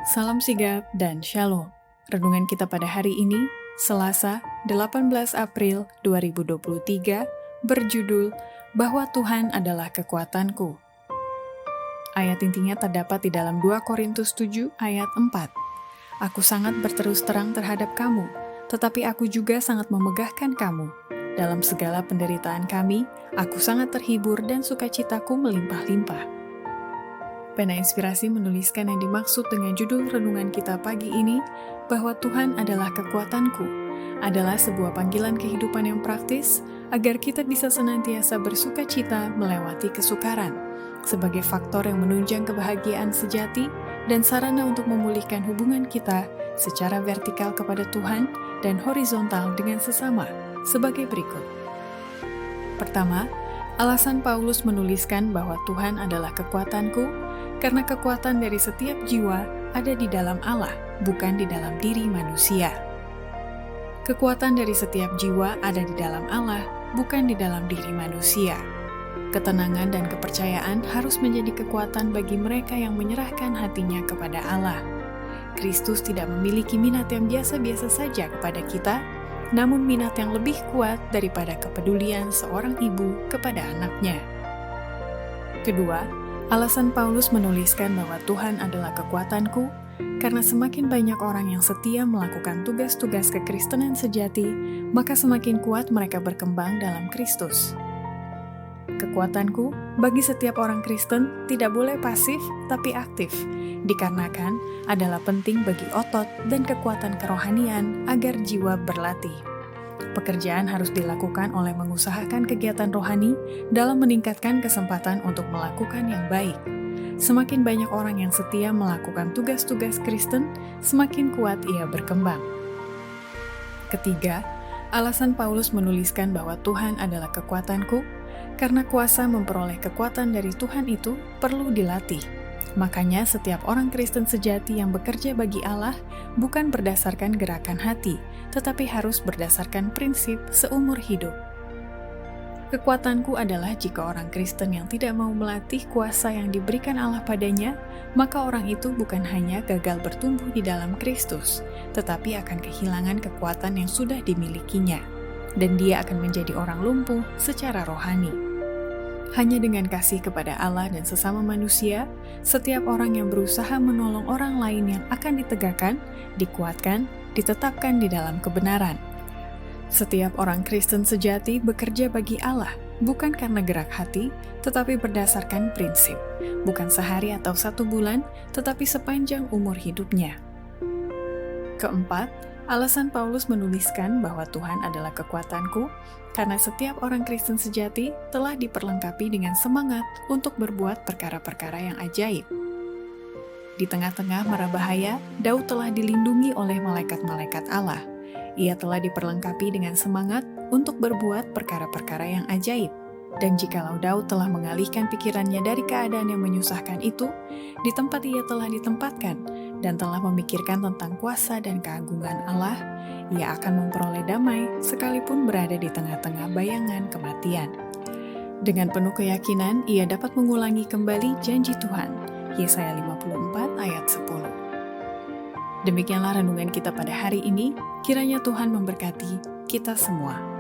Salam sigap dan shalom. Renungan kita pada hari ini, Selasa, 18 April 2023, berjudul Bahwa Tuhan adalah Kekuatanku. Ayat intinya terdapat di dalam 2 Korintus 7 ayat 4. Aku sangat berterus terang terhadap kamu, tetapi aku juga sangat memegahkan kamu. Dalam segala penderitaan kami, aku sangat terhibur dan sukacitaku melimpah-limpah. Pena Inspirasi menuliskan yang dimaksud dengan judul renungan kita pagi ini, bahwa Tuhan adalah kekuatanku, adalah sebuah panggilan kehidupan yang praktis agar kita bisa senantiasa bersuka cita melewati kesukaran, sebagai faktor yang menunjang kebahagiaan sejati dan sarana untuk memulihkan hubungan kita secara vertikal kepada Tuhan dan horizontal dengan sesama, sebagai berikut. Pertama, alasan Paulus menuliskan bahwa Tuhan adalah kekuatanku, karena kekuatan dari setiap jiwa ada di dalam Allah, bukan di dalam diri manusia. Kekuatan dari setiap jiwa ada di dalam Allah, bukan di dalam diri manusia. Ketenangan dan kepercayaan harus menjadi kekuatan bagi mereka yang menyerahkan hatinya kepada Allah. Kristus tidak memiliki minat yang biasa-biasa saja kepada kita, namun minat yang lebih kuat daripada kepedulian seorang ibu kepada anaknya. Kedua, alasan Paulus menuliskan bahwa Tuhan adalah kekuatanku, karena semakin banyak orang yang setia melakukan tugas-tugas kekristenan sejati, maka semakin kuat mereka berkembang dalam Kristus. Kekuatanku bagi setiap orang Kristen tidak boleh pasif tapi aktif, dikarenakan adalah penting bagi otot dan kekuatan kerohanian agar jiwa berlatih. Pekerjaan harus dilakukan oleh mengusahakan kegiatan rohani dalam meningkatkan kesempatan untuk melakukan yang baik. Semakin banyak orang yang setia melakukan tugas-tugas Kristen, semakin kuat ia berkembang. Ketiga, alasan Paulus menuliskan bahwa Tuhan adalah kekuatanku, karena kuasa memperoleh kekuatan dari Tuhan itu perlu dilatih. Makanya setiap orang Kristen sejati yang bekerja bagi Allah bukan berdasarkan gerakan hati, tetapi harus berdasarkan prinsip seumur hidup. Kekuatanku adalah jika orang Kristen yang tidak mau melatih kuasa yang diberikan Allah padanya, maka orang itu bukan hanya gagal bertumbuh di dalam Kristus, tetapi akan kehilangan kekuatan yang sudah dimilikinya, dan dia akan menjadi orang lumpuh secara rohani. Hanya dengan kasih kepada Allah dan sesama manusia, setiap orang yang berusaha menolong orang lain yang akan ditegakkan, dikuatkan, ditetapkan di dalam kebenaran. Setiap orang Kristen sejati bekerja bagi Allah, bukan karena gerak hati, tetapi berdasarkan prinsip, bukan sehari atau 1 bulan, tetapi sepanjang umur hidupnya. Keempat, alasan Paulus menuliskan bahwa Tuhan adalah kekuatanku, karena setiap orang Kristen sejati telah diperlengkapi dengan semangat untuk berbuat perkara-perkara yang ajaib. Di tengah-tengah mara bahaya, Daud telah dilindungi oleh malaikat-malaikat Allah. Ia telah diperlengkapi dengan semangat untuk berbuat perkara-perkara yang ajaib. Dan jikalau Daud telah mengalihkan pikirannya dari keadaan yang menyusahkan itu, di tempat ia telah ditempatkan, dan telah memikirkan tentang kuasa dan keagungan Allah, ia akan memperoleh damai sekalipun berada di tengah-tengah bayangan kematian. Dengan penuh keyakinan, ia dapat mengulangi kembali janji Tuhan. Yesaya 54 ayat 10. Demikianlah renungan kita pada hari ini, kiranya Tuhan memberkati kita semua.